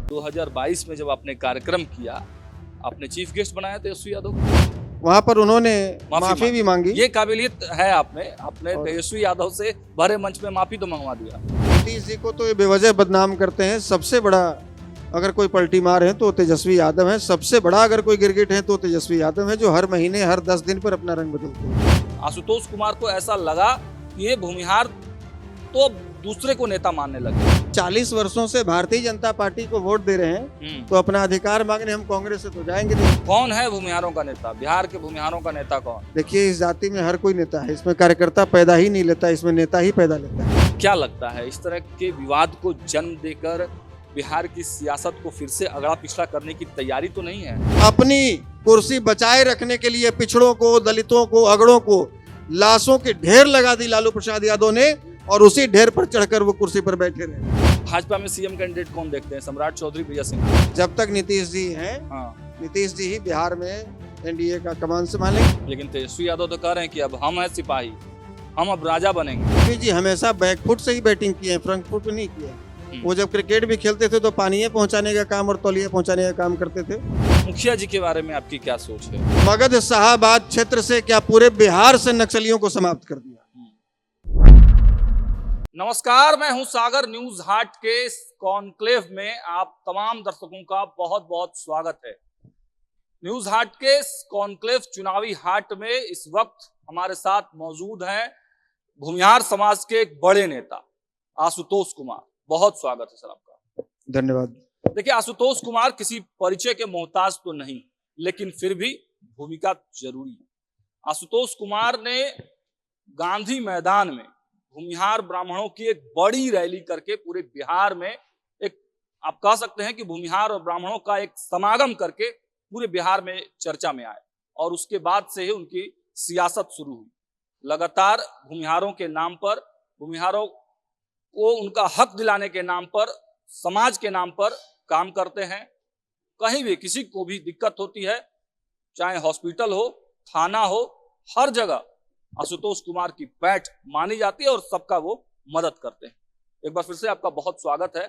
2022 में जब आपने कार्यक्रम किया, आपने चीफ गेस्ट बनाया तेजस्वी यादव को। वहां पर उन्होंने माफी भी मांगी। ये काबिलियत है आपने तेजस्वी यादव से भरे मंच में माफी तो मंगवा दिया। नीतीश जी को तो ये बेवजह बदनाम करते हैं। सबसे बड़ा अगर कोई पलटी मार है तो तेजस्वी यादव है। सबसे बड़ा अगर कोई गिरगिट है तो तेजस्वी यादव है, जो हर महीने हर 10 दिन पर अपना रंग बदलते हैं। आशुतोष कुमार को ऐसा लगा कि ये भूमिहार तो दूसरे को नेता मानने लगे। 40 वर्षों से भारतीय जनता पार्टी को वोट दे रहे हैं तो अपना अधिकार मांगने हम कांग्रेस से तो जाएंगे नहीं। कौन है भूमिहारों का नेता? बिहार के भूमिहारों का नेता कौन? देखिए, इस जाति में हर कोई नेता है। इसमें कार्यकर्ता पैदा ही नहीं लेता, इसमें नेता ही पैदा लेता है। क्या लगता है इस तरह के विवाद को जन्म देकर बिहार की सियासत को फिर से अगड़ा पिछड़ा करने की तैयारी तो नहीं है? अपनी कुर्सी बचाए रखने के लिए पिछड़ों को, दलितों को, अगड़ों को लाशों के ढेर लगा दी लालू प्रसाद यादव ने, और उसी ढेर पर चढ़कर वो कुर्सी पर बैठे रहे। भाजपा में सीएम कैंडिडेट कौन देखते हैं? सम्राट चौधरी, विजय सिन्हा? जब तक नीतीश जी हैं, नीतीश जी ही बिहार में एनडीए का कमान संभालेंगे। लेकिन तेजस्वी यादव तो कह रहे हैं कि अब हम हैं सिपाही, हम अब राजा बनेंगे। जी हमेशा बैकफुट से ही बैटिंग किए हैं, फ्रंट फुट नहीं किए। वो जब क्रिकेट भी खेलते थे तो पानी पहुंचाने का काम और तौलिया पहुंचाने का काम करते थे। मुखिया जी के बारे में आपकी क्या सोच है? मगध शाहाबाद क्षेत्र से क्या पूरे बिहार से नक्सलियों को समाप्त कर दिया। नमस्कार, मैं हूं सागर। न्यूज हाट के कॉन्क्लेव में आप तमाम दर्शकों का बहुत बहुत स्वागत है। न्यूज हाट के कॉन्क्लेव चुनावी हाट में इस वक्त हमारे साथ मौजूद हैं भूमिहार समाज के एक बड़े नेता आशुतोष कुमार। बहुत स्वागत है सर आपका। धन्यवाद। देखिए, आशुतोष कुमार किसी परिचय के मोहताज तो नहीं, लेकिन फिर भी भूमिका जरूरी है। आशुतोष कुमार ने गांधी मैदान में भूमिहार ब्राह्मणों की एक बड़ी रैली करके पूरे बिहार में एक, आप कह सकते हैं कि भूमिहार और ब्राह्मणों का एक समागम करके पूरे बिहार में चर्चा में आए, और उसके बाद से ही उनकी सियासत शुरू हुई। लगातार भूमिहारों के नाम पर, भूमिहारों को उनका हक दिलाने के नाम पर, समाज के नाम पर काम करते हैं। कहीं भी किसी को भी दिक्कत होती है, चाहे हॉस्पिटल हो, थाना हो, हर जगह आशुतोष कुमार की पैठ मानी जाती है और सबका वो मदद करते हैं। एक बार फिर से आपका बहुत स्वागत है।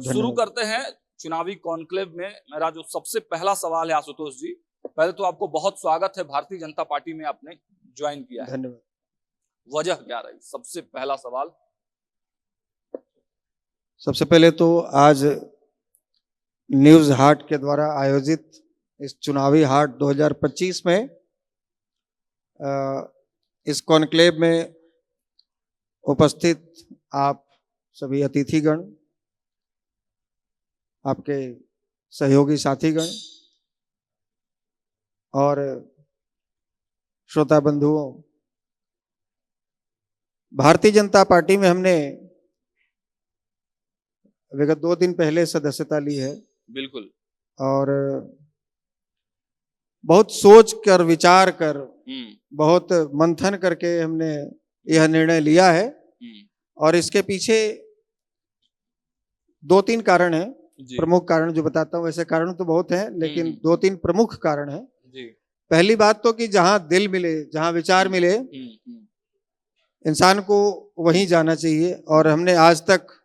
शुरू करते हैं चुनावी कॉन्क्लेव में। मेरा जो सबसे पहला सवाल है आशुतोष जी, पहले तो आपको बहुत स्वागत है, भारतीय जनता पार्टी में आपने ज्वाइन किया है। धन्यवाद। वजह क्या रही? सबसे पहला सवाल। सबसे पहले तो आज न्यूज हाट के द्वारा आयोजित इस चुनावी हाट 2025 में इस कॉन्क्लेव में उपस्थित आप सभी अतिथिगण, आपके सहयोगी साथीगण और श्रोता बंधुओं, भारतीय जनता पार्टी में हमने विगत 2 दिन पहले सदस्यता ली है। बिल्कुल। और बहुत सोच कर, विचार कर, बहुत मंथन करके हमने यह निर्णय लिया है। और इसके पीछे 2-3 कारण हैं। प्रमुख कारण जो बताता हूँ, ऐसे कारण तो बहुत हैं, लेकिन 2-3 प्रमुख कारण हैं। पहली बात तो कि जहां दिल मिले, जहां विचार मिले, इंसान को वहीं जाना चाहिए। और हमने आज तक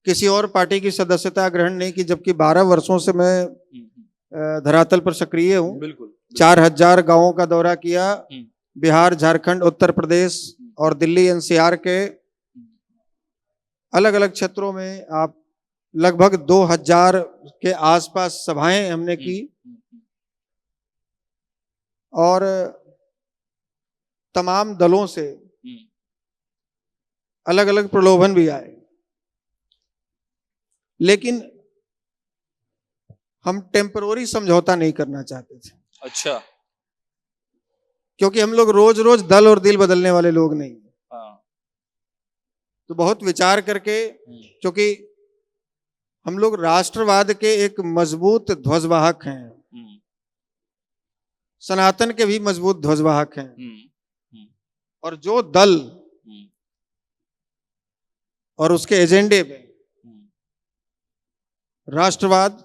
किसी और पार्टी की सदस्यता ग्रहण नहीं की, जबकि 12 वर्षों से मैं धरातल पर सक्रिय हूँ। बिल्कुल। 4000 गांवों का दौरा किया। बिहार, झारखंड, उत्तर प्रदेश और दिल्ली एनसीआर के अलग अलग क्षेत्रों में आप लगभग 2000 के आसपास सभाएं हमने की। और तमाम दलों से अलग अलग प्रलोभन भी आए, लेकिन हम टेम्पररी समझौता नहीं करना चाहते थे। अच्छा। क्योंकि हम लोग रोज रोज दल और दिल बदलने वाले लोग नहीं। तो बहुत विचार करके, क्योंकि हम लोग राष्ट्रवाद के एक मजबूत ध्वजवाहक हैं, सनातन के भी मजबूत ध्वजवाहक हैं। और जो दल और उसके एजेंडे में राष्ट्रवाद,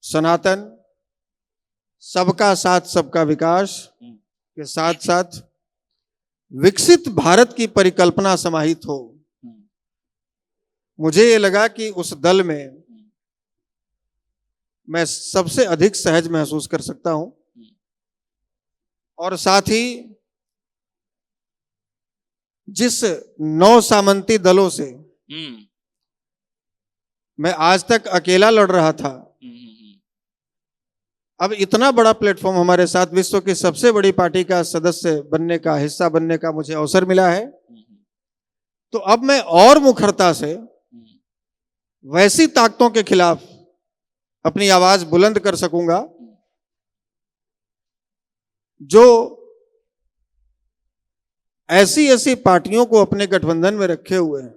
सनातन, सबका साथ सबका विकास के साथ साथ विकसित भारत की परिकल्पना समाहित हो, मुझे ये लगा कि उस दल में मैं सबसे अधिक सहज महसूस कर सकता हूं, और साथ ही जिस 9 सामंती दलों से मैं आज तक अकेला लड़ रहा था, अब इतना बड़ा प्लेटफॉर्म हमारे साथ विश्व की सबसे बड़ी पार्टी का सदस्य बनने का, हिस्सा बनने का मुझे अवसर मिला है, तो अब मैं और मुखरता से वैसी ताकतों के खिलाफ अपनी आवाज बुलंद कर सकूंगा जो ऐसी ऐसी पार्टियों को अपने गठबंधन में रखे हुए हैं,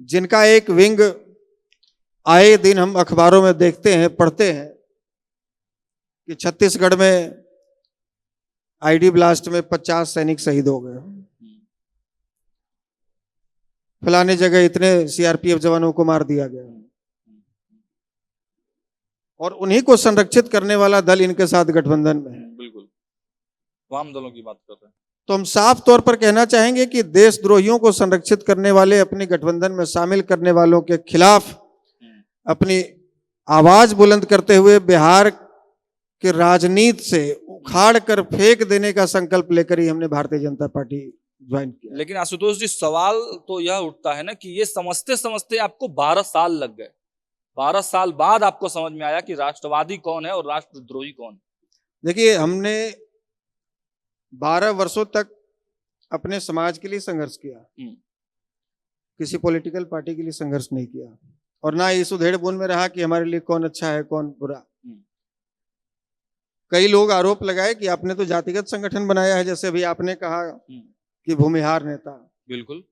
जिनका एक विंग आए दिन हम अखबारों में देखते हैं, पढ़ते हैं कि छत्तीसगढ़ में आईडी ब्लास्ट में 50 सैनिक शहीद हो गए, फलाने जगह इतने सीआरपीएफ जवानों को मार दिया गया, और उन्हीं को संरक्षित करने वाला दल इनके साथ गठबंधन में है। बिल्कुल वाम दलों की बात कर रहे हैं। तो हम साफ तौर पर कहना चाहेंगे कि देशद्रोहियों को संरक्षित करने वाले, अपने गठबंधन में शामिल करने वालों के खिलाफ अपनी आवाज बुलंद करते हुए बिहार के राजनीति से उखाड़ कर फेंक देने का संकल्प लेकर ही हमने भारतीय जनता पार्टी ज्वाइन किया। लेकिन आशुतोष जी, सवाल तो यह उठता है ना कि ये समझते समझते आपको 12 साल लग गए, 12 साल बाद आपको समझ में आया कि राष्ट्रवादी कौन है और राष्ट्रद्रोही कौन है। देखिए, हमने 12 वर्षों तक अपने समाज के लिए संघर्ष किया, किसी पॉलिटिकल पार्टी के लिए संघर्ष नहीं किया, और ना इस उधेड़-बुन में रहा कि हमारे लिए कौन अच्छा है कौन बुरा। कई लोग आरोप लगाए कि आपने तो जातिगत संगठन बनाया है, जैसे अभी आपने कहा कि भूमिहार नेता। बिल्कुल,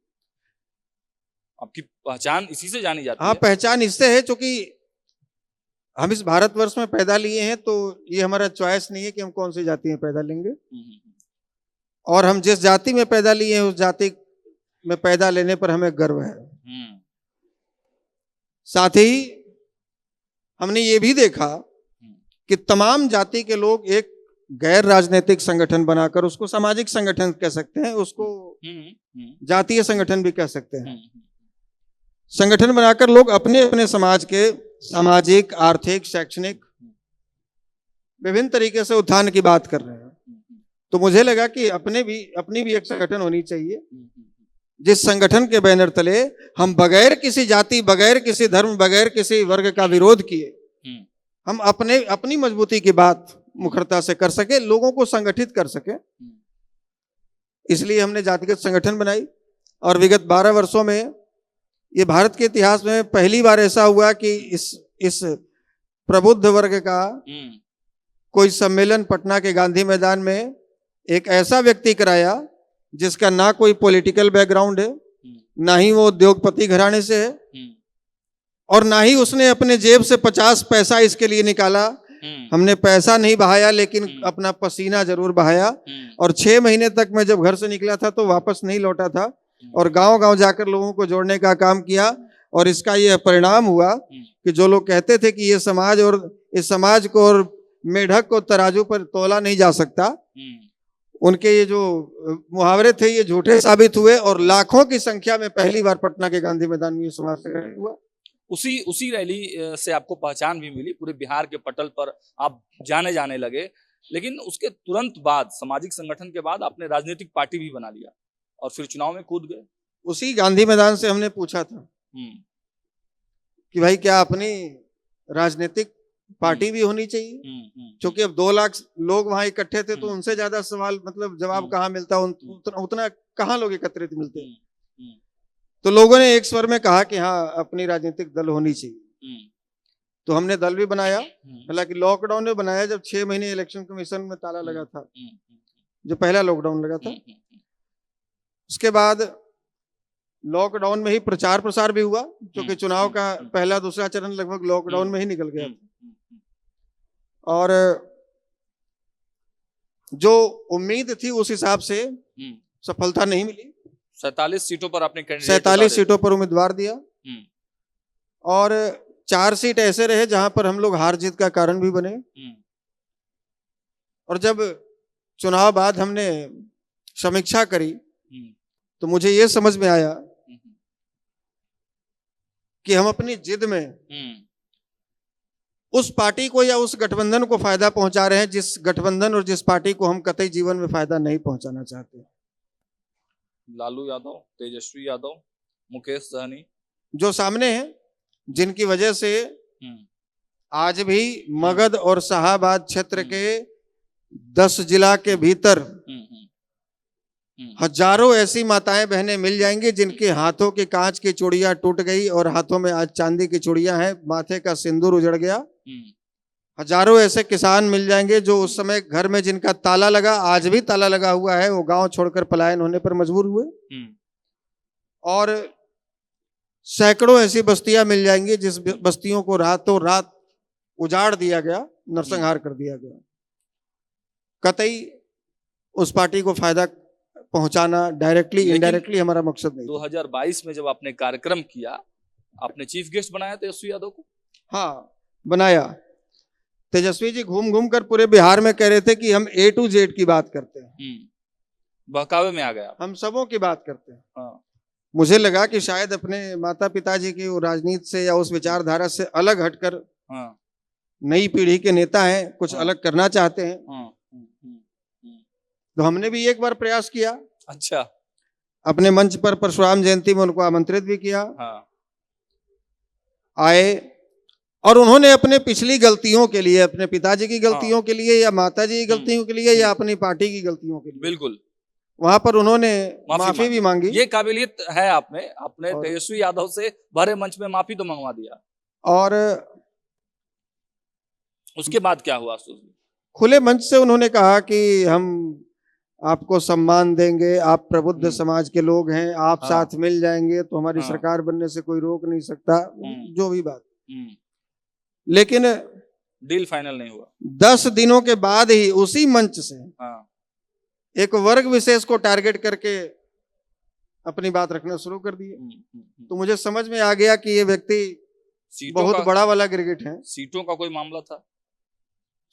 आपकी पहचान इसी से जानी जाती है। हाँ, पहचान इससे है क्योंकि हम इस भारतवर्ष में पैदा लिए हैं, तो ये हमारा चॉइस नहीं है कि हम कौन सी जाति में पैदा लेंगे, और हम जिस जाति में पैदा लिए हैं उस जाति में पैदा लेने पर हमें गर्व है। साथ ही हमने ये भी देखा कि तमाम जाति के लोग एक गैर राजनीतिक संगठन बनाकर, उसको सामाजिक संगठन कह सकते हैं, उसको जातीय संगठन भी कह सकते हैं, संगठन बनाकर लोग अपने अपने समाज के सामाजिक, आर्थिक, शैक्षणिक विभिन्न तरीके से उत्थान की बात कर रहे हैं। तो मुझे लगा कि अपनी भी एक संगठन होनी चाहिए, जिस संगठन के बैनर तले हम बगैर किसी जाति, बगैर किसी धर्म, बगैर किसी वर्ग का विरोध किए हम अपनी मजबूती की बात मुखरता से कर सके, लोगों को संगठित कर सके। इसलिए हमने जातिगत संगठन बनाई, और विगत 12 वर्षों में ये भारत के इतिहास में पहली बार ऐसा हुआ कि इस प्रबुद्ध वर्ग का कोई सम्मेलन पटना के गांधी मैदान में एक ऐसा व्यक्ति कराया जिसका ना कोई पॉलिटिकल बैकग्राउंड है, ना ही वो उद्योगपति घराने से है, और ना ही उसने अपने जेब से 50 पैसा इसके लिए निकाला। हमने पैसा नहीं बहाया, लेकिन अपना पसीना जरूर बहाया, और 6 महीने तक मैं जब घर से निकला था तो वापस नहीं लौटा था, और गांव-गांव जाकर लोगों को जोड़ने का काम किया। और इसका यह परिणाम हुआ कि जो लोग कहते थे कि ये समाज और इस समाज को और मेढक को तराजू पर तोला नहीं जा सकता, उनके ये जो मुहावरे थे ये झूठे साबित हुए, और लाखों की संख्या में पहली बार पटना के गांधी मैदान में समाज से हुआ। उसी रैली से आपको पहचान भी मिली, पूरे बिहार के पटल पर आप जाने लगे। लेकिन उसके तुरंत बाद, सामाजिक संगठन के बाद, आपने राजनीतिक पार्टी भी बना लिया और फिर चुनाव में कूद गए। उसी गांधी मैदान से हमने पूछा था कि भाई क्या अपनी राजनीतिक पार्टी भी होनी चाहिए, क्योंकि अब 2 लाख लोग वहां इकट्ठे थे, तो उनसे ज्यादा सवाल मतलब जवाब कहाँ मिलता, उतना कहाँ लोग एकत्रित मिलते। तो लोगों ने एक स्वर में कहा कि हाँ, अपनी राजनीतिक दल होनी चाहिए। तो हमने दल भी बनाया, हालांकि लॉकडाउन में बनाया जब 6 महीने इलेक्शन कमीशन में ताला लगा था, जो पहला लॉकडाउन लगा था। उसके बाद लॉकडाउन में ही प्रचार प्रसार भी हुआ, क्योंकि चुनाव का पहला दूसरा चरण लगभग लॉकडाउन में ही निकल गया, और जो उम्मीद थी उस हिसाब से सफलता नहीं मिली। 47 सीटों पर आपने 47 सीटों पर उम्मीदवार दिया, और 4 सीट ऐसे रहे जहां पर हम लोग हार जीत का कारण भी बने। और जब चुनाव बाद हमने समीक्षा करी तो मुझे ये समझ में आया कि हम अपनी जिद में उस पार्टी को या उस गठबंधन को फायदा पहुंचा रहे हैं जिस गठबंधन और जिस पार्टी को हम कतई जीवन में फायदा नहीं पहुंचाना चाहते। लालू यादव, तेजस्वी यादव, मुकेश सहनी जो सामने हैं, जिनकी वजह से आज भी मगध और शाहाबाद क्षेत्र के 10 जिला के भीतर हजारों ऐसी माताएं बहनें मिल जाएंगी जिनके हाथों की कांच की चूड़ियां टूट गई और हाथों में आज चांदी की चूड़ियां हैं, माथे का सिंदूर उजड़ गया। हजारों ऐसे किसान मिल जाएंगे जो उस समय घर में जिनका ताला लगा, आज भी ताला लगा हुआ है, वो गांव छोड़कर पलायन होने पर मजबूर हुए। और सैकड़ों ऐसी बस्तियां मिल जाएंगी जिस बस्तियों को रातों रात उजाड़ दिया गया, नरसंहार कर दिया गया। कतई उस पार्टी को फायदा पहुंचाना डायरेक्टली इनडायरेक्टली हमारा मकसद नहीं। 2022 में जब आपने कार्यक्रम किया, आपने चीफ गेस्ट बनाया तेजस्वी यादव को? हाँ, बनाया। तेजस्वी जी घूम घूम कर पूरे बिहार में कह रहे थे कि हम A to Z की बात करते हैं। बहकावे में आ गया, हम सबों की बात करते हैं। हाँ। मुझे लगा कि शायद अपने माता पिताजी की राजनीति से या उस विचारधारा से अलग हटकर हाँ। नई पीढ़ी के नेता हैं, कुछ अलग करना चाहते हैं। तो हमने भी एक बार प्रयास किया। अच्छा। अपने मंच पर परशुराम जयंती में उनको आमंत्रित भी किया। हाँ। आए और उन्होंने अपने पिछली गलतियों के लिए, अपने पिताजी की गलतियों के लिए या माताजी की गलतियों के लिए या अपनी पार्टी की गलतियों के लिए, बिल्कुल वहां पर उन्होंने माफी भी मांगी। ये काबिलियत है आप में, आपने तेजस्वी यादव से भरे मंच में माफी तो मंगवा दिया। और उसके बाद क्या हुआ? खुले मंच से उन्होंने कहा कि हम आपको सम्मान देंगे, आप प्रबुद्ध समाज के लोग हैं, आप साथ मिल जाएंगे तो हमारी सरकार बनने से कोई रोक नहीं सकता, जो भी बात। लेकिन डील फाइनल नहीं हुआ। 10 दिनों के बाद ही उसी मंच से एक वर्ग विशेष को टारगेट करके अपनी बात रखना शुरू कर दिए। तो मुझे समझ में आ गया कि ये व्यक्ति बहुत बड़ा वाला गिरगिट है। सीटों का कोई मामला था?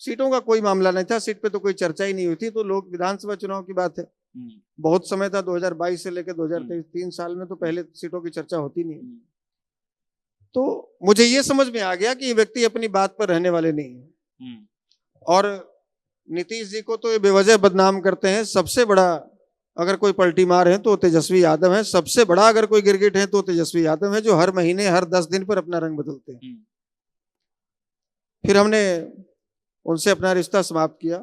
सीटों का कोई मामला नहीं था, सीट पे तो कोई चर्चा ही नहीं हुई थी। तो लोग विधानसभा चुनाव की बात है, बहुत समय था, 2022 से लेकर 2023, 3 साल में तो पहले सीटों की चर्चा होती नहीं। तो मुझे ये समझ में आ गया कि ये व्यक्ति अपनी बात पर रहने वाले नहीं है। और नीतीश जी को तो ये बेवजह बदनाम करते हैं। सबसे बड़ा अगर कोई पलटी मार है तो तेजस्वी यादव है, सबसे बड़ा अगर कोई गिरगिट है तो तेजस्वी यादव है, जो हर महीने हर 10 दिन पर अपना रंग बदलते हैं। फिर हमने उनसे अपना रिश्ता समाप्त किया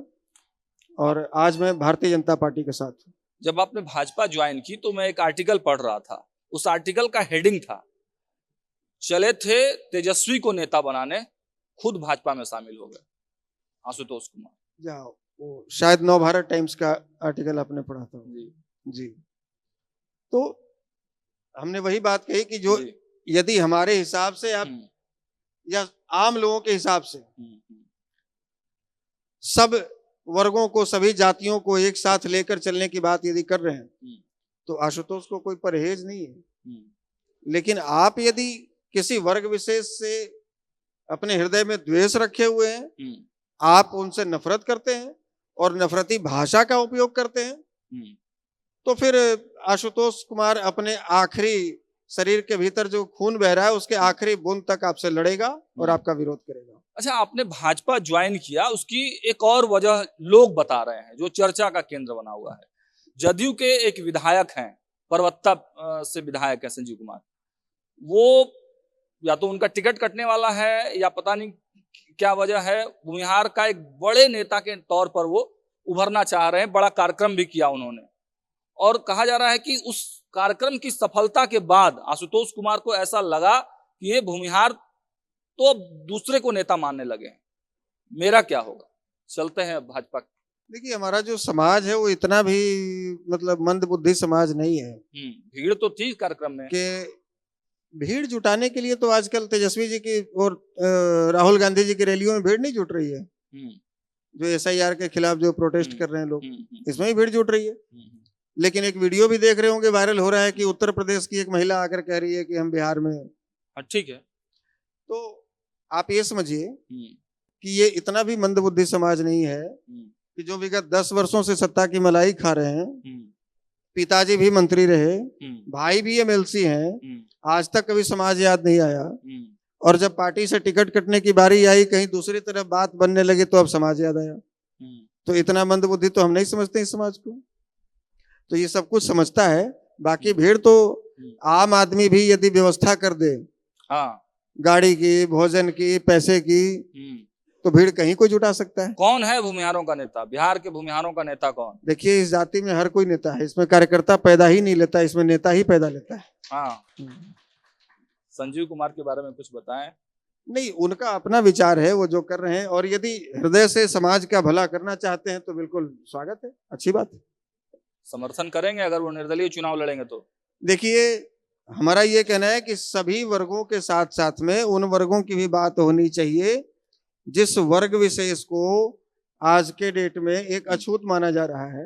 और आज मैं भारतीय जनता पार्टी के साथ हूं। जब आपने भाजपा ज्वाइन की तो मैं एक आर्टिकल पढ़ रहा था, उस आर्टिकल का हेडिंग था, चले थे तेजस्वी को नेता बनाने, खुद भाजपा में शामिल हो गए। आशुतोष कुमार, जाओ, वो शायद नवभारत टाइम्स का आर्टिकल आपने पढ़ा था। जी। तो हमने वही बात कही कि जो यदि हमारे हिसाब से आप या आम लोगों के हिसाब से सब वर्गों को, सभी जातियों को एक साथ लेकर चलने की बात यदि कर रहे हैं तो आशुतोष को कोई परहेज नहीं है। लेकिन आप यदि किसी वर्ग विशेष से अपने हृदय में द्वेष रखे हुए हैं, आप उनसे नफरत करते हैं और नफरती भाषा का उपयोग करते हैं, तो फिर आशुतोष कुमार अपने आखिरी शरीर के भीतर जो खून बह रहा है उसके आखिरी बूंद तक आपसे लड़ेगा और आपका विरोध करेगा। अच्छा, आपने भाजपा ज्वाइन किया, उसकी एक और वजह लोग बता रहे हैं जो चर्चा का केंद्र बना हुआ है। जदयू के एक विधायक हैं, परवत्ता से विधायक है संजीव कुमार, वो या तो उनका टिकट कटने वाला है या पता नहीं क्या वजह है, भूमिहार का एक बड़े नेता के तौर पर वो उभरना चाह रहे हैं। बड़ा कार्यक्रम भी किया उन्होंने और कहा जा रहा है कि उस कार्यक्रम की सफलता के बाद आशुतोष कुमार को ऐसा लगा कि ये भूमिहार तो अब दूसरे को नेता मानने लगे हैं, मेरा क्या होगा, चलते हैं भाजपा। देखिए, हमारा जो समाज है वो इतना भी मतलब मंद बुद्धि समाज नहीं है। भीड़ तो थी कार्यक्रम में, कि भीड़ जुटाने के लिए तो आजकल तेजस्वी जी की और राहुल गांधी जी की रैलियों में भीड़ नहीं जुट रही है। जो SIR के खिलाफ जो प्रोटेस्ट कर रहे हैं लोग, इसमें भी भीड़ जुट रही है। लेकिन एक वीडियो भी देख रहे होंगे, वायरल हो रहा है कि उत्तर प्रदेश की एक महिला आकर कह रही है कि हम बिहार में। ठीक है, तो आप ये समझिए कि ये इतना भी मंदबुद्धि समाज नहीं है कि जो विगत 10 वर्षों से सत्ता की मलाई खा रहे हैं पिताजी भी मंत्री रहे, भाई भी एमएलसी हैं, आज तक कभी समाज याद नहीं आया। और जब पार्टी से टिकट कटने की बारी आई, कहीं दूसरी तरफ बात बनने लगी तो अब समाज याद आया। तो इतना मंदबुद्धि तो हम नहीं समझते इस समाज को। तो ये सब कुछ समझता है। बाकी भीड़ तो आम आदमी भी यदि व्यवस्था कर दे, हाँ, गाड़ी की, भोजन की, पैसे की, तो भीड़ कहीं को जुटा सकता है। कौन है भूमिहारों का नेता? बिहार के भूमिहारों का नेता कौन? देखिए, इस जाति में हर कोई नेता है, इसमें कार्यकर्ता पैदा ही नहीं लेता, इसमें नेता ही पैदा लेता है। हाँ। संजीव कुमार के बारे में कुछ बताएं। नहीं, उनका अपना विचार है, वो जो कर रहे हैं, और यदि हृदय से समाज का भला करना चाहते हैं तो बिल्कुल स्वागत है, अच्छी बात है। समर्थन करेंगे अगर वो निर्दलीय चुनाव लड़ेंगे तो? देखिए, हमारा ये कहना है कि सभी वर्गों के साथ साथ में उन वर्गों की भी बात होनी चाहिए जिस वर्ग विशेष को आज के डेट में एक अछूत माना जा रहा है,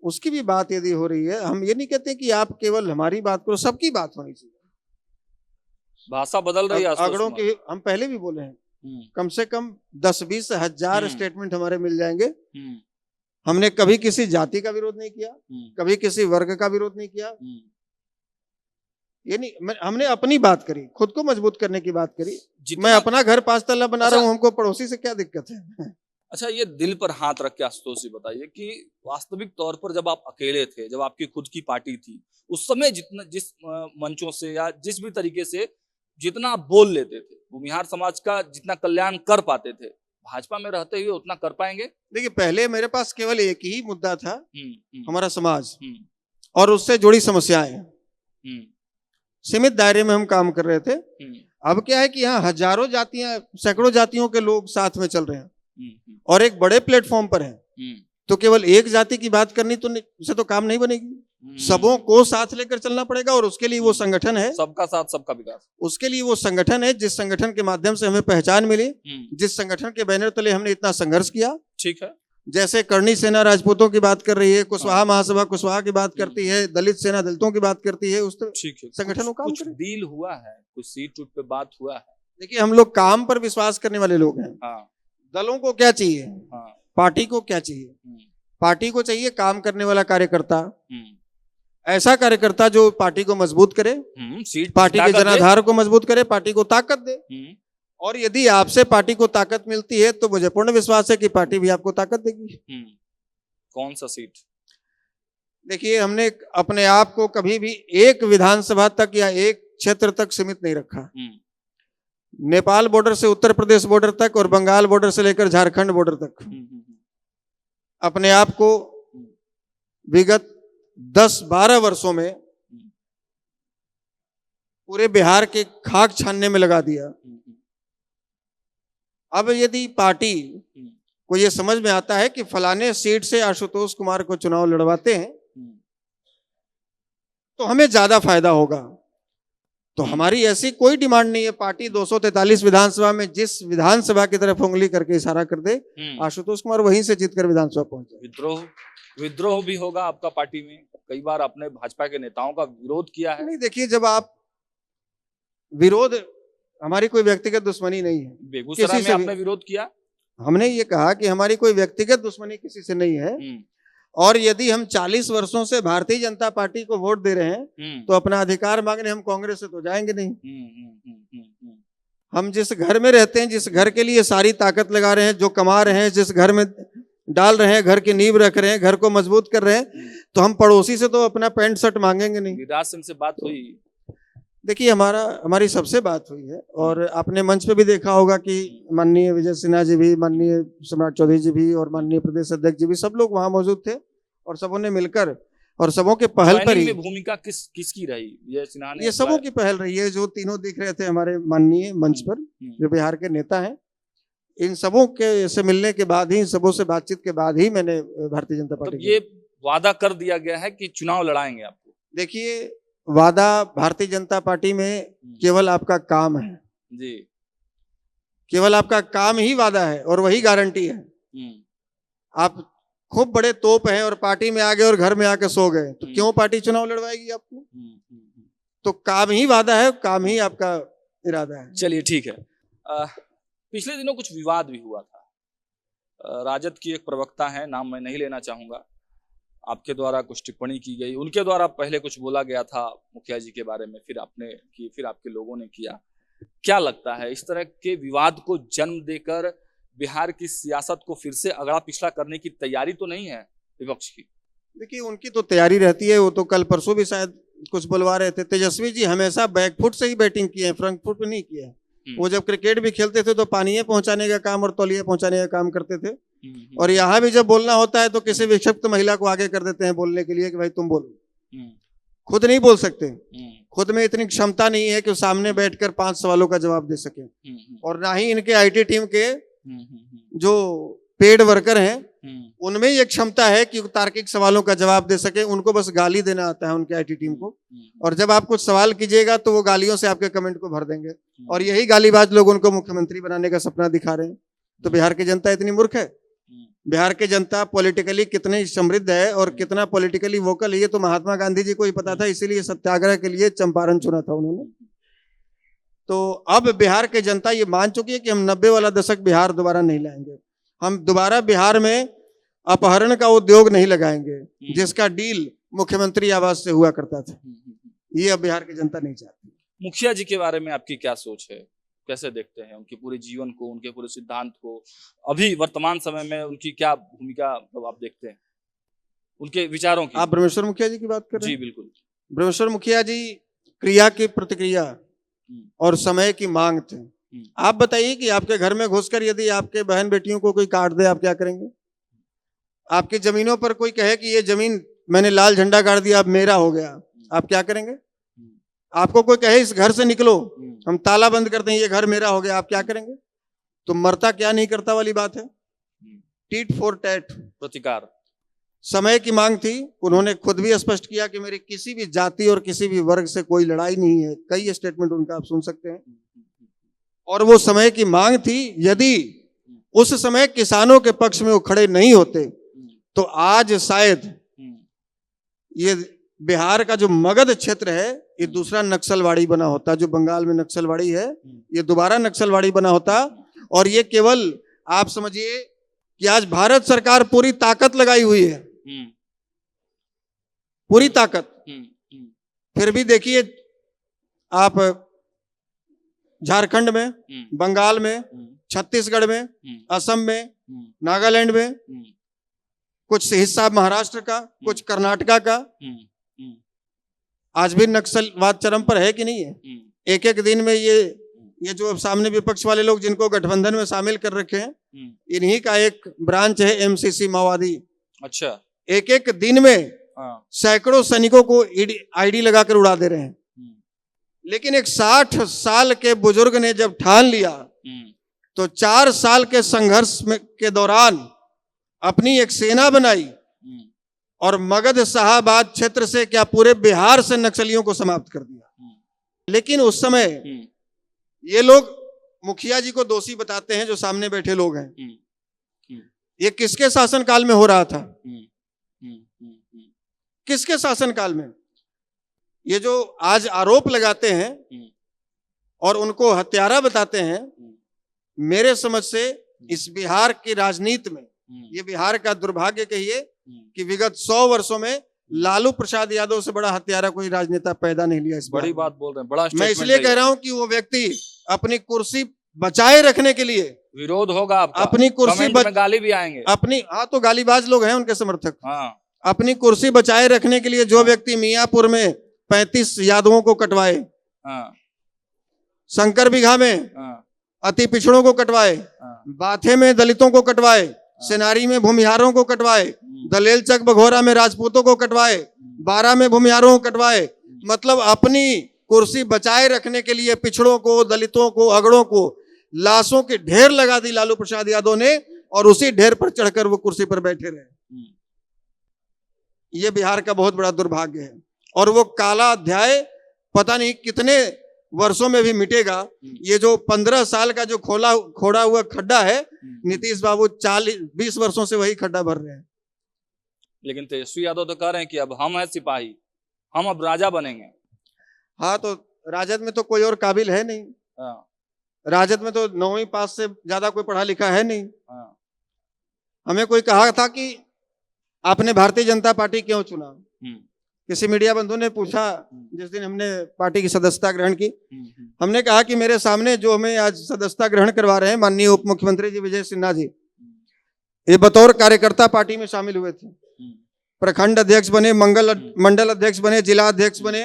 उसकी भी बात यदि हो रही है। हम ये नहीं कहते कि आप केवल हमारी बात करो, सबकी बात होनी चाहिए। भाषा बदल रही है, आंकड़ों की हम पहले भी बोले हैं, कम से कम 10-20 हजार स्टेटमेंट हमारे मिल जाएंगे। हमने कभी किसी जाति का विरोध नहीं किया, कभी किसी वर्ग का विरोध नहीं किया। ये नहीं, हमने अपनी बात करी, खुद को मजबूत करने की बात करी। मैं अपना घर 5 तल्ला बना रहा हूँ, हमको पड़ोसी से क्या दिक्कत है? अच्छा, ये दिल पर हाथ रख के आशुतोष जी बताइए कि वास्तविक तौर पर जब आप अकेले थे, जब आपकी खुद की पार्टी थी, उस समय जिस मंचों से या जिस भी तरीके से जितना आप बोल लेते थे, भूमिहार समाज का जितना कल्याण कर पाते थे, भाजपा में रहते हुए उतना कर पाएंगे? देखिए, पहले मेरे पास केवल एक ही मुद्दा था, हमारा समाज और उससे जुड़ी समस्याएं। सीमित दायरे में हम काम कर रहे थे। अब क्या है कि यहाँ हजारों जातियां, सैकड़ों जातियों के लोग साथ में चल रहे हैं और एक बड़े प्लेटफॉर्म पर हैं, तो केवल एक जाति की बात करनी तो उससे तो काम नहीं बनेगी। सबों को साथ लेकर चलना पड़ेगा और उसके लिए वो संगठन है, सबका साथ सबका विकास। उसके लिए वो संगठन है जिस संगठन के माध्यम से हमें पहचान मिली, जिस संगठन के बैनर तले हमने इतना संघर्ष किया। ठीक है। जैसे करणी सेना राजपूतों की बात कर रही है, कुशवाहा महासभा कुशवाहा की बात करती है, दलित सेना दलितों की बात करती है, उस संगठनों का कुछ डील हुआ है, कुछ सीट पे बात हुआ है। देखिए, हम लोग काम पर विश्वास करने वाले लोग हैं। दलों को क्या चाहिए, पार्टी को क्या चाहिए? पार्टी को चाहिए काम करने वाला कार्यकर्ता, ऐसा कार्यकर्ता जो पार्टी को मजबूत करे, पार्टी के जनाधार को मजबूत करे, पार्टी को ताकत दे। और यदि आपसे पार्टी को ताकत मिलती है तो मुझे पूर्ण विश्वास है कि पार्टी भी आपको ताकत देगी। कौन सा सीट? देखिए, हमने अपने आप को कभी भी एक विधानसभा तक या एक क्षेत्र तक सीमित नहीं रखा। नेपाल बॉर्डर से उत्तर प्रदेश बॉर्डर तक और बंगाल बॉर्डर से लेकर झारखंड बॉर्डर तक अपने आप को विगत 10-12 वर्षों में पूरे बिहार के खाक छानने में लगा दिया। अब यदि पार्टी को ये समझ में आता है कि फलाने सीट से आशुतोष कुमार को चुनाव लड़वाते हैं तो हमें ज्यादा फायदा होगा, तो हमारी ऐसी कोई डिमांड नहीं है। पार्टी 243 विधानसभा में जिस विधानसभा की तरफ उंगली करके इशारा कर दे, आशुतोष कुमार वहीं से जीतकर विधानसभा पहुंचे। विद्रोह भी होगा आपका पार्टी में? कई बार आपने भाजपा के नेताओं का विरोध किया है। नहीं, देखिए, जब आप विरोध, हमारी कोई व्यक्तिगत दुश्मनी नहीं है। बेगूसराय में आपने विरोध किया? हमने ये कहा कि हमारी कोई व्यक्तिगत दुश्मनी किसी से नहीं है, और यदि हम 40 वर्षों से भारतीय जनता पार्टी को वोट दे रहे हैं तो अपना अधिकार मांगने हम कांग्रेस से तो जाएंगे नहीं। हम जिस घर में रहते हैं, जिस घर के लिए सारी ताकत लगा रहे हैं, जो कमा रहे हैं, जिस घर में डाल रहे हैं, घर की नींव रख रहे हैं, घर को मजबूत कर रहे हैं, तो हम पड़ोसी से तो अपना पैंट शर्ट मांगेंगे नहीं। गिरिराज सिंह से बात हुई? देखिए, हमारी सबसे बात हुई है, और आपने मंच पे भी देखा होगा कि माननीय विजय सिन्हा जी भी, माननीय सम्राट चौधरी जी भी और माननीय प्रदेश अध्यक्ष जी भी, सब लोग वहां मौजूद थे और सबों ने मिलकर और सबों के पहल पर ही भूमिका किसकी रही? विजय सिन्हा ने? ये सबों की पहल रही है। जो तीनों दिख रहे थे हमारे माननीय मंच पर, जो बिहार के नेता हैं, इन सबों के से मिलने के बाद ही, सबों से बातचीत के बाद ही मैंने भारतीय जनता पार्टी, ये वादा कर दिया गया है कि चुनाव लड़ाएंगे आपको? देखिए, वादा भारतीय जनता पार्टी में केवल आपका काम है जी, केवल आपका काम ही वादा है और वही गारंटी है। आप खूब बड़े तोप हैं और पार्टी में आ गए और घर में आके सो गए, तो क्यों पार्टी चुनाव लड़वाएगी आपको? तो काम ही वादा है, काम ही आपका इरादा है। चलिए, ठीक है। पिछले दिनों कुछ विवाद भी हुआ था। राजद की एक प्रवक्ता है, नाम मैं नहीं लेना चाहूंगा, आपके द्वारा कुछ टिप्पणी की गई, उनके द्वारा पहले कुछ बोला गया था मुखिया जी के बारे में, फिर आपने की, फिर आपके लोगों ने किया। क्या लगता है इस तरह के विवाद को जन्म देकर बिहार की सियासत को फिर से अगड़ा पिछड़ा करने की तैयारी तो नहीं है विपक्ष की? देखिए, उनकी तो तैयारी रहती है, वो तो कल परसों भी शायद कुछ बुलवा रहे थे। तेजस्वी जी हमेशा बैकफुट से ही बैटिंग किए हैं, फ्रंट फुट पे नहीं किए हैं। वो जब क्रिकेट भी खेलते थे तो पानी पहुंचाने का काम और तौलिया पहुंचाने का काम करते थे, और यहाँ भी जब बोलना होता है तो किसी विक्षिप्त महिला को आगे कर देते हैं बोलने के लिए कि भाई तुम बोलो। खुद नहीं बोल सकते, खुद में इतनी क्षमता नहीं है कि वो सामने बैठकर 5 सवालों का जवाब दे सके। और ना ही इनके आईटी टीम के जो पेड वर्कर हैं उनमें ये क्षमता है कि तार्किक सवालों का जवाब दे सके। उनको बस गाली देना आता है उनके आईटी टीम को, और जब आप कुछ सवाल कीजिएगा तो वो गालियों से आपके कमेंट को भर देंगे, और यही गालीबाज लोग उनको मुख्यमंत्री बनाने का सपना दिखा रहे हैं। तो बिहार की जनता इतनी मूर्ख है? बिहार की जनता पॉलिटिकली कितनी समृद्ध है और कितना पॉलिटिकली वोकल है, ये तो महात्मा गांधी जी को ही पता था, इसीलिए सत्याग्रह के लिए चंपारण चुना था उन्होंने। तो अब बिहार की जनता ये मान चुकी है कि हम 90 वाला दशक बिहार दोबारा नहीं लाएंगे। हम दोबारा बिहार में अपहरण का उद्योग नहीं लगाएंगे जिसका डील मुख्यमंत्री आवास से हुआ करता था। ये अब बिहार की जनता नहीं चाहती। मुखिया जी के बारे में आपकी क्या सोच है, कैसे देखते हैं उनके पूरे जीवन को, उनके पूरे सिद्धांत को, अभी वर्तमान समय में उनकी क्या भूमिका आप देखते हैं, उनके विचारों की? आप ब्रह्मेश्वर मुखिया जी की बात कर रहे हैं? जी बिल्कुल। ब्रह्मेश्वर मुखिया जी क्रिया की प्रतिक्रिया और समय की मांग थे। आप बताइए कि आपके घर में घुसकर यदि आपके बहन बेटियों को कोई काट दे, आप क्या करेंगे? आपकी जमीनों पर कोई कहे कि ये जमीन मैंने लाल झंडा गाड़ दिया, अब मेरा हो गया, आप क्या करेंगे? आपको कोई कहे इस घर से निकलो, हम ताला बंद करते हैं, ये घर मेरा हो गया, आप क्या करेंगे? तो मरता क्या नहीं करता वाली बात है। टीट फॉर टैट, प्रतिकार। समय की मांग थी। उन्होंने खुद भी स्पष्ट किया कि मेरी किसी भी जाति और किसी भी वर्ग से कोई लड़ाई नहीं है। कई स्टेटमेंट उनका आप सुन सकते हैं। और वो समय की मांग थी। यदि उस समय किसानों के पक्ष में वो खड़े नहीं होते तो आज शायद ये बिहार का जो मगध क्षेत्र है ये दूसरा नक्सलवाड़ी बना होता। जो बंगाल में नक्सलवाड़ी है ये दोबारा नक्सलवाड़ी बना होता। और ये केवल आप समझिए कि आज भारत सरकार पूरी ताकत लगाई हुई है, पूरी ताकत, फिर भी देखिए आप झारखंड में, बंगाल में, छत्तीसगढ़ में, असम में, नागालैंड में, कुछ हिस्सा महाराष्ट्र का, कुछ कर्नाटका का, आज भी नक्सलवाद चरम पर है कि नहीं है? एक एक दिन में ये जो सामने विपक्ष वाले लोग जिनको गठबंधन में शामिल कर रखे हैं, इन्हीं का एक ब्रांच है एमसीसी माओवादी। अच्छा। एक एक दिन में सैकड़ों सैनिकों को आईडी लगाकर उड़ा दे रहे हैं। लेकिन एक 60 साल के बुजुर्ग ने जब ठान लिया तो 4 साल के संघर्ष में के दौरान अपनी एक सेना बनाई और मगध शाहाबाद क्षेत्र से क्या पूरे बिहार से नक्सलियों को समाप्त कर दिया। लेकिन उस समय ये लोग मुखिया जी को दोषी बताते हैं, जो सामने बैठे लोग हैं। ये किसके शासनकाल में हो रहा था? किसके शासनकाल में? ये जो आज आरोप लगाते हैं और उनको हत्यारा बताते हैं, मेरे समझ से इस बिहार की राजनीति में ये बिहार का दुर्भाग्य कहिए कि विगत 100 वर्षों में लालू प्रसाद यादव से बड़ा हत्यारा कोई राजनेता पैदा नहीं लिया। इस बड़ी बात बोल रहे हैं, बड़ा मैं इसलिए कह रहा हूं कि वो व्यक्ति अपनी कुर्सी बचाए रखने के लिए, विरोध होगा आपका, अपनी कुर्सी में गाली भी आएंगे, अपनी तो गालीबाज लोग हैं उनके समर्थक। हाँ। अपनी कुर्सी बचाए रखने के लिए जो व्यक्ति मियापुर में 35 यादवों को कटवाए, शंकर बिघा में अति पिछड़ों को कटवाए, बाथे में दलितों को कटवाए, सेनारी में भूमिहारों को कटवाए, दलेल चक बघोरा में राजपूतों को कटवाए, बारा में भूमिहारों को कटवाए, मतलब अपनी कुर्सी बचाए रखने के लिए पिछड़ों को, दलितों को, अगड़ों को लाशों के ढेर लगा दी लालू प्रसाद यादव ने, और उसी ढेर पर चढ़कर वो कुर्सी पर बैठे रहे। ये बिहार का बहुत बड़ा दुर्भाग्य है और वो काला अध्याय पता नहीं कितने वर्षों में भी मिटेगा। ये जो 15 साल का जो खोड़ा हुआ खड्डा है, नीतीश बाबू 20 वर्षों से वही खड्डा भर रहे हैं। लेकिन तेजस्वी यादव तो कह रहे हैं कि अब हम हैं सिपाही, हम अब राजा बनेंगे। हाँ, तो राजद में तो कोई और काबिल है नहीं। राजद में तो 9वीं पास से ज्यादा कोई पढ़ा लिखा है नहीं। हमें कोई कहा था कि आपने भारतीय जनता पार्टी क्यों चुना? किसी मीडिया बंधु ने पूछा जिस दिन हमने पार्टी की सदस्यता ग्रहण की। हमने कहा कि मेरे सामने जो हमें आज सदस्यता ग्रहण करवा रहे हैं माननीय उप मुख्यमंत्री जी विजय सिन्हा जी, ये बतौर कार्यकर्ता पार्टी में शामिल हुए थे, प्रखंड अध्यक्ष बने, मंडल अध्यक्ष बने, जिला अध्यक्ष बने,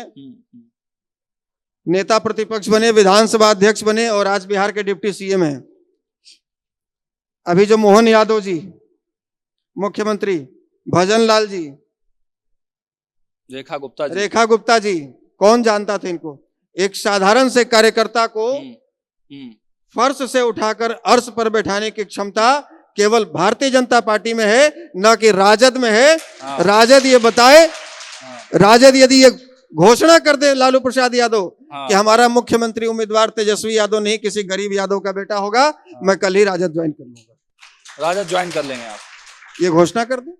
नेता प्रतिपक्ष बने, विधानसभा अध्यक्ष बने और आज बिहार के डिप्टी सीएम हैं। अभी जो मोहन यादव जी मुख्यमंत्री, भजन लाल जी, रेखा गुप्ता जी, कौन जानता था इनको? एक साधारण से कार्यकर्ता को फर्श से उठाकर अर्श पर बैठाने की क्षमता केवल भारतीय जनता पार्टी में है, न कि राजद में है। राजद ये बताए, राजद यदि ये घोषणा कर दे लालू प्रसाद यादव कि हमारा मुख्यमंत्री उम्मीदवार तेजस्वी यादव नहीं किसी गरीब यादव का बेटा होगा, मैं कल ही राजद ज्वाइन कर लूंगा। राजद ज्वाइन कर लेंगे आप, ये घोषणा कर दे।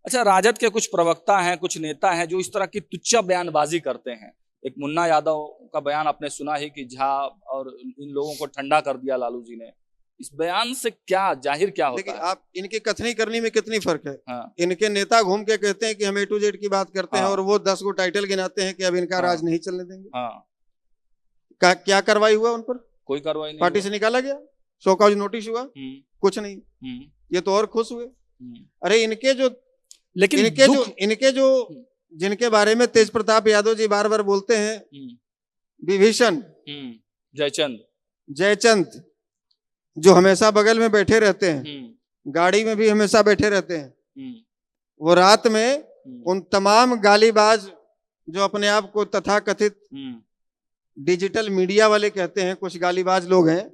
अच्छा, राजद के कुछ प्रवक्ता हैं, कुछ नेता हैं जो इस तरह की तुच्छ बयानबाजी करते हैं। एक मुन्ना यादव का बयान आपने सुना ही कि झा और इन लोगों को ठंडा कर दिया लालू जी ने। इस बयान से क्या जाहिर क्या होता है? आप इनकी कथनी करनी में कितनी फर्क है। इनके नेता घूम के कहते हैं कि हम A to Z की बात करते हैं और वो 10 गो टाइटल गिनाते हैं कि अब इनका राज नहीं चलने देंगे। क्या कार्रवाई हुआ उन पर? कोई कार्रवाई नहीं। पार्टी से निकाला गया, शो कॉज नोटिस हुआ, कुछ नहीं। ये तो और खुश हुए। अरे इनके जो जिनके बारे में तेज प्रताप यादव जी बार बार बोलते हैं, विभीषण, जयचंद जो हमेशा बगल में बैठे रहते हैं, गाड़ी में भी हमेशा बैठे रहते हैं, वो रात में उन तमाम गालीबाज जो अपने आप को तथाकथित डिजिटल मीडिया वाले कहते हैं, कुछ गालीबाज लोग हैं,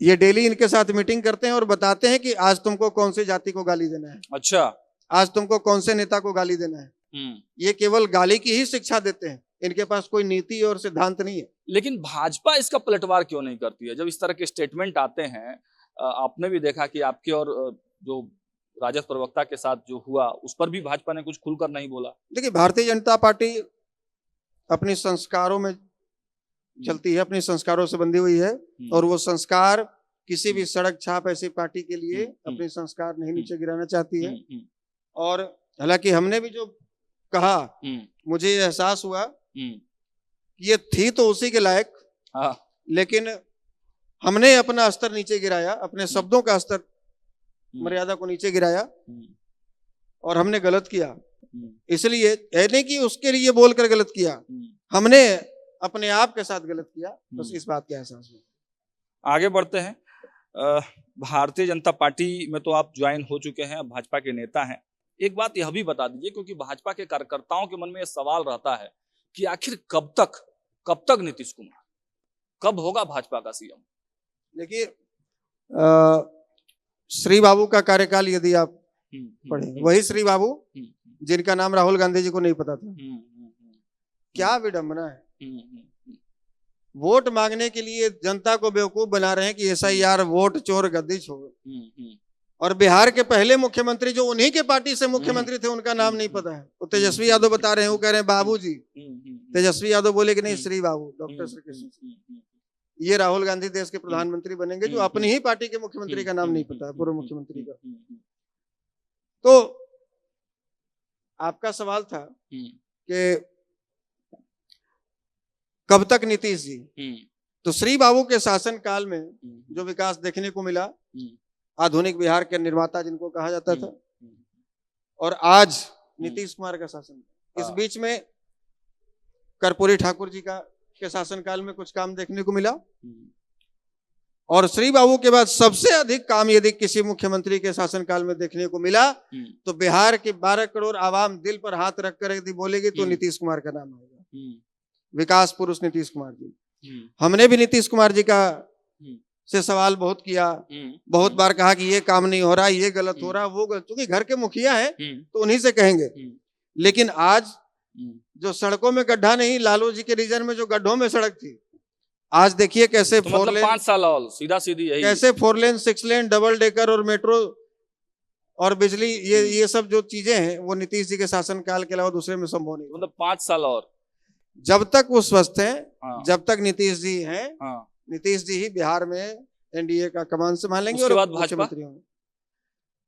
ये डेली इनके साथ मीटिंग करते हैं और बताते हैं कि आज तुमको कौन सी जाति को गाली देना है, अच्छा आज तुमको कौन से नेता को गाली देना है। ये केवल गाली की ही शिक्षा देते हैं, इनके पास कोई नीति और सिद्धांत नहीं है। लेकिन भाजपा इसका पलटवार क्यों नहीं करती है? जब इस तरह के स्टेटमेंट आते हैं, आपने भी देखा कि आपके और जो राजद प्रवक्ता के साथ जो हुआ उस पर भी भाजपा ने कुछ खुलकर नहीं बोला। देखिए, भारतीय जनता पार्टी अपने संस्कारों में चलती है, अपने संस्कारों से बंधी हुई है और वो संस्कार किसी भी सड़क छाप ऐसी पार्टी के लिए अपने संस्कार नहीं नीचे गिराना चाहती है। और हालांकि हमने भी जो कहा, मुझे एहसास हुआ कि ये थी तो उसी के लायक, लेकिन हमने अपना स्तर नीचे गिराया, अपने शब्दों का स्तर मर्यादा को नीचे गिराया और हमने गलत किया। इसलिए नहीं कि उसके लिए बोलकर गलत किया, हमने अपने आप के साथ गलत किया, बस इस बात का एहसास हुआ। आगे बढ़ते हैं। भारतीय जनता पार्टी में तो आप ज्वाइन हो चुके हैं, भाजपा के नेता हैं। एक बात यह भी बता दीजिए, क्योंकि भाजपा के कार्यकर्ताओं के मन में यह सवाल रहता है कि आखिर कब तक नीतीश कुमार, कब होगा भाजपा का सीएम? देखिए, श्री बाबू का कार्यकाल यदि आप पढ़ें, वही श्री बाबू जिनका नाम राहुल गांधी जी को नहीं पता था। क्या विडंबना है। वोट मांगने के लिए जनता को बेवकूफ बना रहे हैं कि SIR, वोट चोर गद्दी छोड़। और बिहार के पहले मुख्यमंत्री जो उन्हीं के पार्टी से मुख्यमंत्री थे, उनका नाम नहीं पता है। तो तेजस्वी यादव बता रहे हैं, वो कह रहे हैं बाबू जी। तेजस्वी यादव बोले कि नहीं, श्री बाबू, डॉक्टर श्री कृष्ण। ये राहुल गांधी देश के प्रधानमंत्री बनेंगे जो अपनी ही पार्टी के मुख्यमंत्री का नाम नहीं पता है, पूर्व मुख्यमंत्री का। तो आपका सवाल था कि कब तक नीतीश जी, तो श्री बाबू के शासन काल में जो विकास देखने को मिला, आधुनिक बिहार के निर्माता जिनको कहा जाता था, और आज नीतीश कुमार का शासन, इस बीच में कर्पूरी ठाकुर जी के शासन काल में कुछ काम देखने को मिला। और श्री बाबू के बाद सबसे अधिक काम यदि किसी मुख्यमंत्री के शासनकाल में देखने को मिला तो बिहार के 12 करोड़ आवाम दिल पर हाथ रखकर यदि बोलेगी तो नीतीश कुमार का नाम आएगा। विकास पुरुष नीतीश कुमार जी। हमने भी नीतीश कुमार जी का से सवाल बहुत किया, बहुत बार कहा कि ये काम नहीं हो रहा, ये गलत हो रहा, वो गलत, क्योंकि घर के मुखिया हैं तो उन्हीं से कहेंगे। लेकिन आज जो सड़कों में गड्ढा नहीं, लालू जी के रीजन में जो गड्ढों में सड़क थी, आज देखिए कैसे तो 4 लेन, 5 साल और सीधा सीधी यही, कैसे 4 लेन 6 लेन डबल डेकर और मेट्रो और बिजली, ये सब जो चीजें हैं वो नीतीश जी के शासन काल के अलावा दूसरे में संभव नहीं। मतलब 5 साल और जब तक वो स्वस्थ हैं, जब तक नीतीश जी हैं, नीतीश जी ही बिहार में एनडीए का कमान संभालेंगे और मुख्यमंत्री होंगे।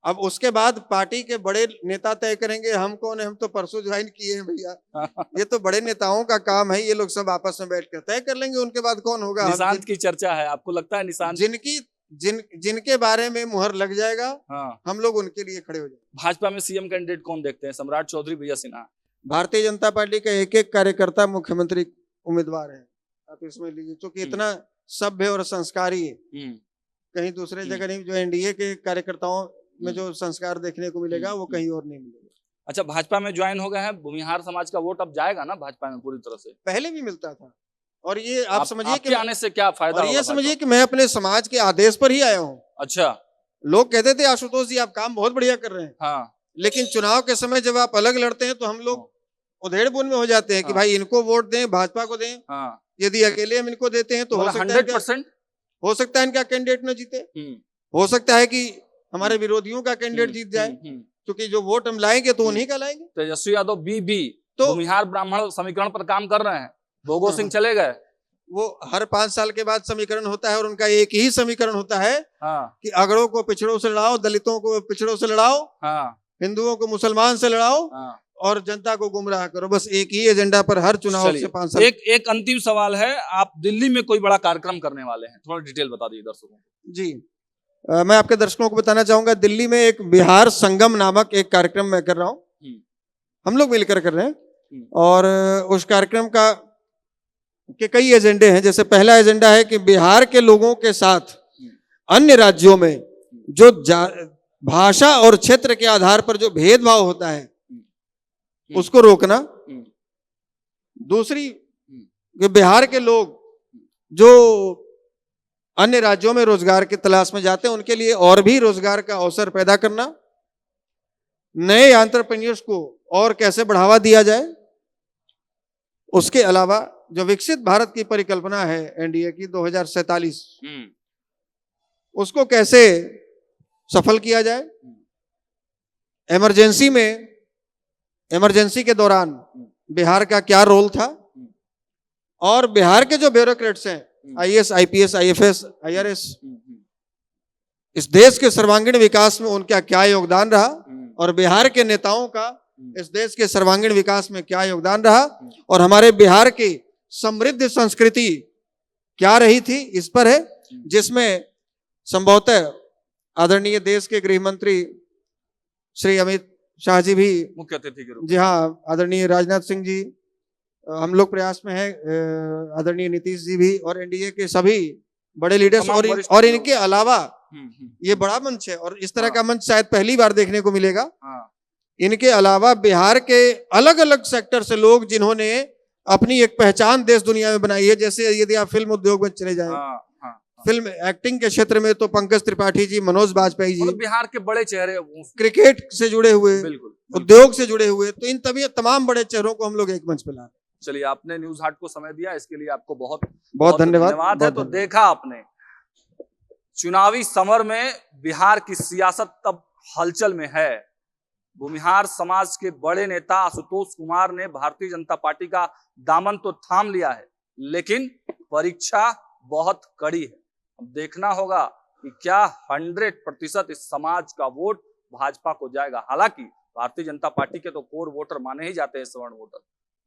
अब उसके बाद पार्टी के बड़े नेता तय करेंगे हम कौन है, हम तो परसों ज्वाइन किए हैं भैया। ये तो बड़े नेताओं का काम है, ये लोग सब आपस में बैठ कर तय कर लेंगे, उनके बाद कौन होगा। निशांत की चर्चा है, आपको लगता है निशांत जिनके बारे में मुहर लग जाएगा, हाँ, हम लोग उनके लिए खड़े हो जाएंगे। भाजपा में सीएम कैंडिडेट कौन देखते हैं? सम्राट चौधरी, विजय सिन्हा? भारतीय जनता पार्टी का एक एक कार्यकर्ता मुख्यमंत्री उम्मीदवार है, आप इसमें लीजिए, क्योंकि इतना सभ्य और संस्कारी है, कहीं दूसरे जगह नहीं। जो एनडीए के कार्यकर्ताओं में जो संस्कार देखने को मिलेगा वो कहीं और नहीं मिलेगा। अच्छा, भाजपा में ज्वाइन हो गए हैं, भूमिहार समाज का वोट अब जाएगा ना भाजपा में पूरी तरह से? पहले भी मिलता था, और ये आप समझिए कि आने से क्या फायदा, और ये समझिए कि मैं अपने समाज के आदेश पर ही आया हूँ। अच्छा, लोग कहते थे आशुतोष जी आप काम बहुत बढ़िया कर रहे हैं, हाँ, लेकिन चुनाव के समय जब आप अलग लड़ते हैं तो हम लोग उधेड़ बुन में हो जाते हैं कि भाई इनको वोट दें, भाजपा को दें। हाँ, यदि अकेले हम इनको देते हैं तो हो सकता है इनका कैंडिडेट न जीते, हो सकता है कि हमारे विरोधियों का कैंडिडेट जीत जाए, क्योंकि जो वोट हम लाएंगे तो उन्हीं का लाएंगे। तेजस्वी यादव बीबी तो भूमिहार ब्राह्मण समीकरण पर काम कर रहे हैं, भोगो सिंह चले गए। वो हर 5 साल के बाद समीकरण होता है, और उनका एक ही समीकरण होता है कि अगड़ों को पिछड़ों से लड़ाओ, दलितों को पिछड़ों से लड़ाओ, हिंदुओं को मुसलमान से लड़ाओ, और जनता को गुमराह करो। बस एक ही एजेंडा पर हर चुनाव से 5 साल। एक अंतिम सवाल है, आप दिल्ली में कोई बड़ा कार्यक्रम करने वाले हैं, थोड़ा डिटेल बता दीजिए दर्शकों को। जी, मैं आपके दर्शकों को बताना चाहूंगा, दिल्ली में एक बिहार संगम नामक एक कार्यक्रम मैं कर रहा हूँ, हम लोग मिलकर कर रहे हैं, और उस कार्यक्रम के कई एजेंडे हैं। जैसे पहला एजेंडा है कि बिहार के लोगों के साथ अन्य राज्यों में जो भाषा और क्षेत्र के आधार पर जो भेदभाव होता है उसको रोकना। दूसरी, कि बिहार के लोग जो अन्य राज्यों में रोजगार की तलाश में जाते हैं उनके लिए और भी रोजगार का अवसर पैदा करना। नए एंटरप्रेन्योर्स को और कैसे बढ़ावा दिया जाए। उसके अलावा जो विकसित भारत की परिकल्पना है एनडीए की 2047, उसको कैसे सफल किया जाए। इमरजेंसी के दौरान बिहार का क्या रोल था, और बिहार के जो ब्यूरोक्रेट्स हैं, आईएएस, आईपीएस, आईएफएस, आईआरएस, इस देश के सर्वांगीण विकास में उनका क्या योगदान रहा, और बिहार के नेताओं का इस देश के सर्वांगीण विकास में क्या योगदान रहा, और हमारे बिहार की समृद्ध संस्कृति क्या रही थी, इस पर है, जिसमें संभवतः आदरणीय देश के गृह मंत्री श्री अमित शाह जी भी मुख्य अतिथि के रूप में, जी हाँ, आदरणीय राजनाथ सिंह जी, हम लोग प्रयास में है, आदरणीय नीतीश जी भी, और एनडीए के सभी बड़े लीडर्स, और इनके अलावा ये बड़ा मंच है, और इस तरह का मंच शायद पहली बार देखने को मिलेगा। इनके अलावा बिहार के अलग अलग सेक्टर से लोग जिन्होंने अपनी एक पहचान देश दुनिया में बनाई है, जैसे यदि आप फिल्म उद्योग में चले जाएं, फिल्म एक्टिंग के क्षेत्र में तो पंकज त्रिपाठी जी, मनोज बाजपेयी जी, बिहार के बड़े चेहरे, क्रिकेट से जुड़े हुए, उद्योग से जुड़े हुए, तो इन तमाम बड़े चेहरों को हम लोग एक मंच पे ला रहे हैं। चलिए, आपने न्यूज हाट को समय दिया, इसके लिए आपको बहुत बहुत धन्यवाद है। तो देखा आपने, चुनावी समर में बिहार की सियासत तब हलचल में है। भूमिहार समाज के बड़े नेता आशुतोष कुमार ने भारतीय जनता पार्टी का दामन तो थाम लिया है, लेकिन परीक्षा बहुत कड़ी है। अब देखना होगा कि क्या 100% इस समाज का वोट भाजपा को जाएगा। हालांकि भारतीय जनता पार्टी के तो कोर वोटर माने ही जाते हैं सवर्ण वोटर,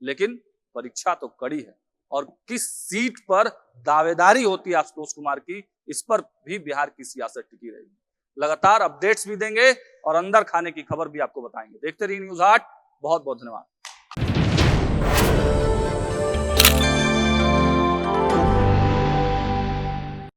लेकिन परीक्षा तो कड़ी है, और किस सीट पर दावेदारी होती है आशुतोष कुमार की, इस पर भी बिहार की सियासत टिकी रहेगी। लगातार अपडेट्स भी देंगे और अंदर खाने की खबर भी आपको बताएंगे। देखते रहिए न्यूज हाट। बहुत बहुत धन्यवाद।